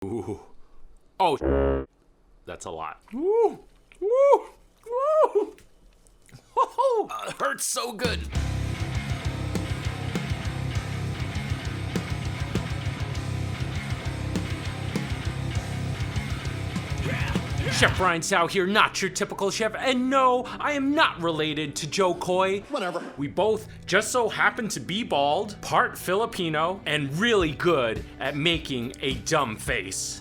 Ooh. Oh, that's a lot. Woo! Woo! Woo! Hurts so good. Chef Brian Tsao here, not your typical chef, and no, I am not related to Joe Coy. Whatever. We both just so happen to be bald, part Filipino, and really good at making a dumb face.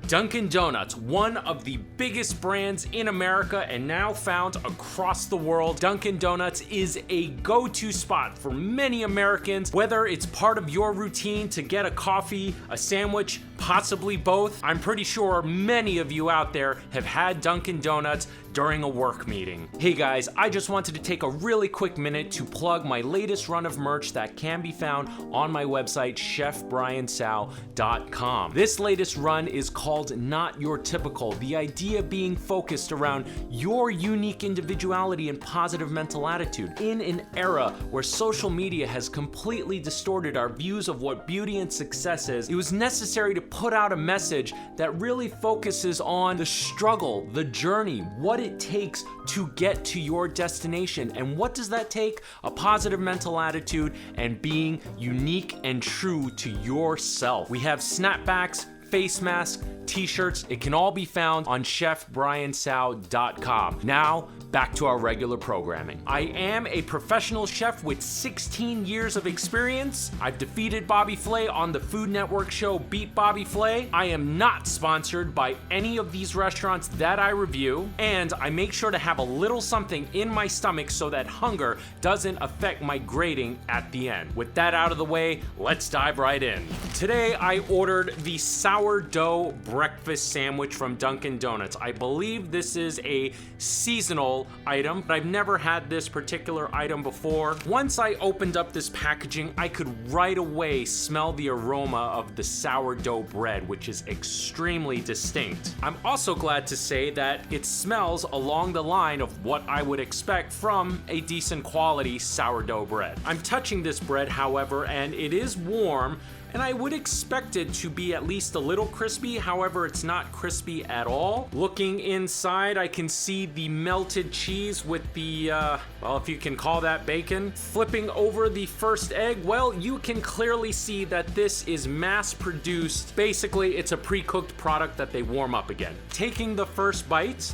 Dunkin Donuts, one of the biggest brands in America and now found across the world. Dunkin Donuts is a go-to spot for many Americans, whether it's part of your routine to get a coffee, a sandwich, possibly both. I'm pretty sure many of you out there have had Dunkin Donuts during a work meeting. Hey guys, I just wanted to take a really quick minute to plug my latest run of merch that can be found on my website, chefbriansao.com. This latest run is called Not Your Typical, the idea being focused around your unique individuality and positive mental attitude. In an era where social media has completely distorted our views of what beauty and success is, it was necessary to put out a message that really focuses on the struggle, the journey, what it takes to get to your destination. And what does that take? A positive mental attitude and being unique and true to yourself. We have snapbacks, face masks, t-shirts. It can all be found on chefbriansao.com. Now, back to our regular programming. I am a professional chef with 16 years of experience. I've defeated Bobby Flay on the Food Network show Beat Bobby Flay. I am not sponsored by any of these restaurants that I review, and I make sure to have a little something in my stomach so that hunger doesn't affect my grading at the end. With that out of the way, let's dive right in. Today, I ordered the Sourdough Breakfast Sandwich from Dunkin Donuts. I believe this is a seasonal item, but I've never had this particular item before. Once I opened up this packaging, I could right away smell the aroma of the sourdough bread, which is extremely distinct. I'm also glad to say that it smells along the line of what I would expect from a decent quality sourdough bread. I'm touching this bread, however, and it is warm, and I would expect it to be at least a little crispy. However, it's not crispy at all. Looking inside, I can see the melted cheese with the, well, if you can call that bacon. Flipping over the first egg, well, you can clearly see that this is mass-produced. Basically, it's a pre-cooked product that they warm up again. Taking the first bite,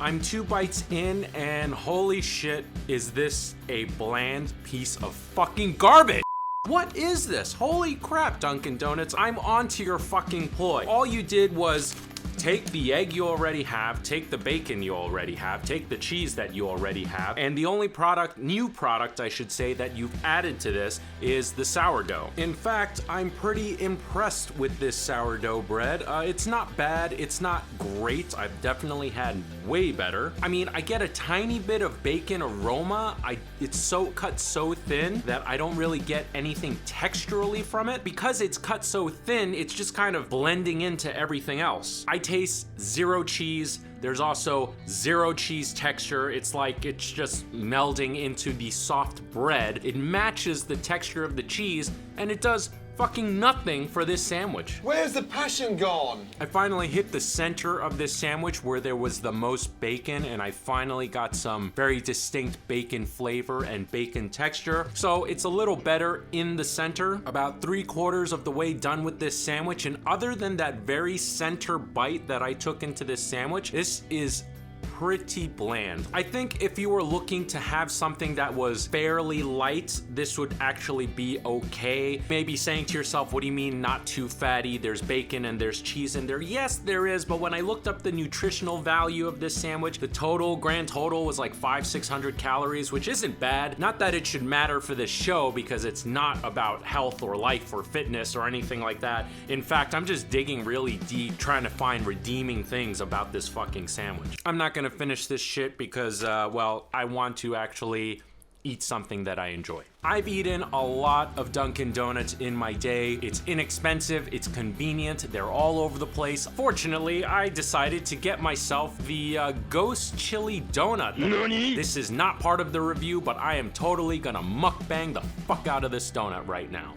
I'm 2 bites in, and holy shit, is this a bland piece of fucking garbage? What is this? Holy crap, Dunkin Donuts, I'm onto your fucking ploy. All you did was take the egg you already have, take the bacon you already have, take the cheese that you already have, and the only new product I should say, that you've added to this is the sourdough. In fact, I'm pretty impressed with this sourdough bread. It's not bad, it's not great. I've definitely had way better. I mean, I get a tiny bit of bacon aroma. It's cut so thin that I don't really get anything texturally from it. Because it's cut so thin, it's just kind of blending into everything else. I taste zero cheese. There's also zero cheese texture. It's like it's just melding into the soft bread. It matches the texture of the cheese, and it does fucking nothing for this sandwich. Where's the passion gone? I finally hit the center of this sandwich where there was the most bacon, and I finally got some very distinct bacon flavor and bacon texture. So it's a little better in the center. About 3/4 of the way done with this sandwich, and other than that very center bite that I took into this sandwich, this is pretty bland. I think if you were looking to have something that was fairly light, this would actually be okay. Maybe saying to yourself, what do you mean not too fatty? There's bacon and there's cheese in there. Yes, there is, but when I looked up the nutritional value of this sandwich, the grand total was like 500-600 calories, which isn't bad. Not that it should matter for this show, because it's not about health or life or fitness or anything like that. In fact, I'm just digging really deep, trying to find redeeming things about this fucking sandwich. I'm not gonna finish this shit because, well, I want to actually eat something that I enjoy. I've eaten a lot of Dunkin Donuts in my day. It's inexpensive, it's convenient, they're all over the place. Fortunately, I decided to get myself the Ghost Chili Donut. Nani? This is not part of the review, but I am totally gonna mukbang the fuck out of this donut right now.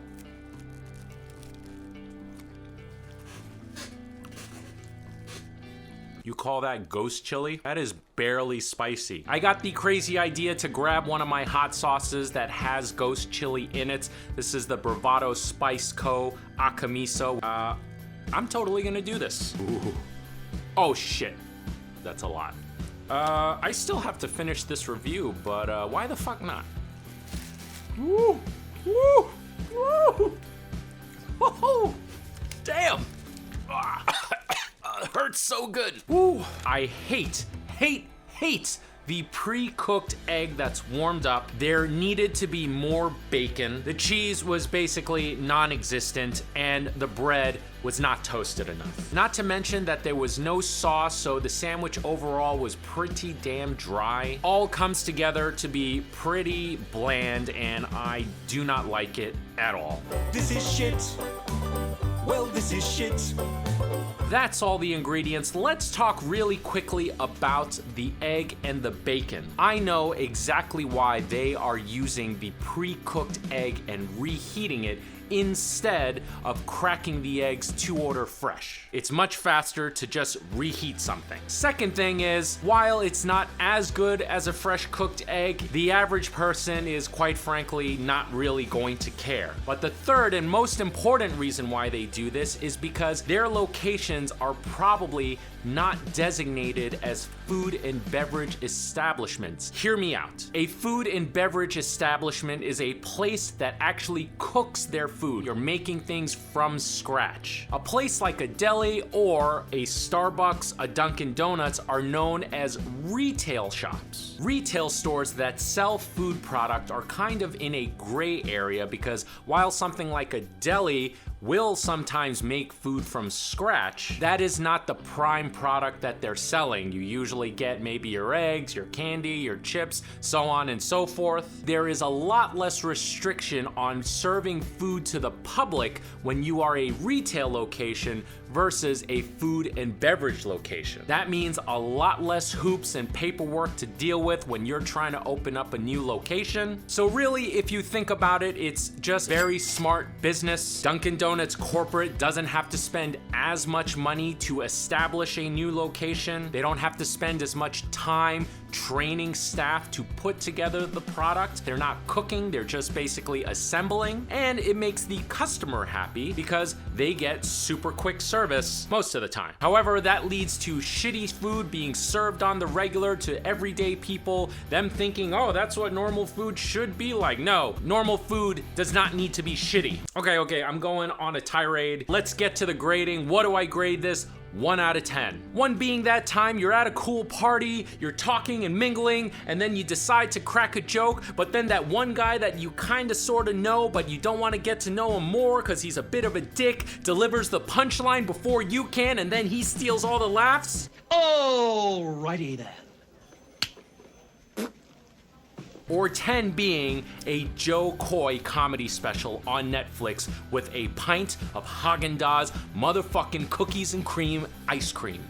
You call that ghost chili? That is barely spicy. I got the crazy idea to grab one of my hot sauces that has ghost chili in it. This is the Bravado Spice Co. Akamiso. I'm totally gonna do this. Ooh. Oh shit, that's a lot. I still have to finish this review, but why the fuck not? Woo! Woo! Woo! Woo! Damn! Hurts so good. Woo! I hate the pre-cooked egg that's warmed up. There needed to be more bacon. The cheese was basically non-existent, and the bread was not toasted enough. Not to mention that there was no sauce, so the sandwich overall was pretty damn dry. All comes together to be pretty bland, and I do not like it at all. This is shit. Well, this is shit. That's all the ingredients. Let's talk really quickly about the egg and the bacon. I know exactly why they are using the pre-cooked egg and reheating it instead of cracking the eggs to order fresh. It's much faster to just reheat something. Second thing is, while it's not as good as a fresh cooked egg, the average person is quite frankly not really going to care. But the third and most important reason why they do this is because their locations are probably not designated as food and beverage establishments. Hear me out. A food and beverage establishment is a place that actually cooks their food. You're making things from scratch. A place like a deli or a Starbucks, a Dunkin Donuts are known as retail shops. Retail stores that sell food product are kind of in a gray area because while something like a deli will sometimes make food from scratch, that is not the prime product that they're selling. You usually get maybe your eggs, your candy, your chips, so on and so forth. There is a lot less restriction on serving food to the public when you are a retail location versus a food and beverage location. That means a lot less hoops and paperwork to deal with when you're trying to open up a new location. So really, if you think about it, it's just very smart business. Dunkin Donuts corporate doesn't have to spend as much money to establish a new location. They don't have to spend as much time training staff to put together the product. They're not cooking, they're just basically assembling, and it makes the customer happy because they get super quick service most of the time. However, that leads to shitty food being served on the regular to everyday people, them thinking, oh, that's what normal food should be like. No, normal food does not need to be shitty. Okay, I'm going on a tirade. Let's get to the grading. What do I grade this? 1 out of 10. 1 being that time you're at a cool party, you're talking and mingling, and then you decide to crack a joke, but then that one guy that you kinda sorta know, but you don't wanna get to know him more because he's a bit of a dick, delivers the punchline before you can, and then he steals all the laughs. Alrighty then. Or 10 being a Joe Coy comedy special on Netflix with a pint of Haagen-Dazs motherfucking cookies and cream ice cream.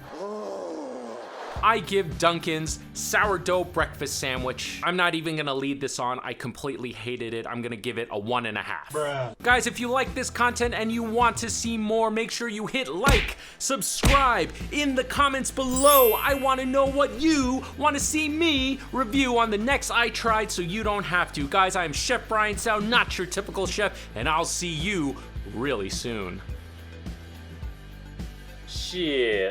I give Dunkin's Sourdough Breakfast Sandwich. I'm not even gonna lead this on. I completely hated it. I'm gonna give it a 1.5. Bruh. Guys, if you like this content and you want to see more, make sure you hit like, subscribe in the comments below. I wanna know what you wanna see me review on the next I Tried so you don't have to. Guys, I'm Chef Brian Sow, not your typical chef, and I'll see you really soon. Shit.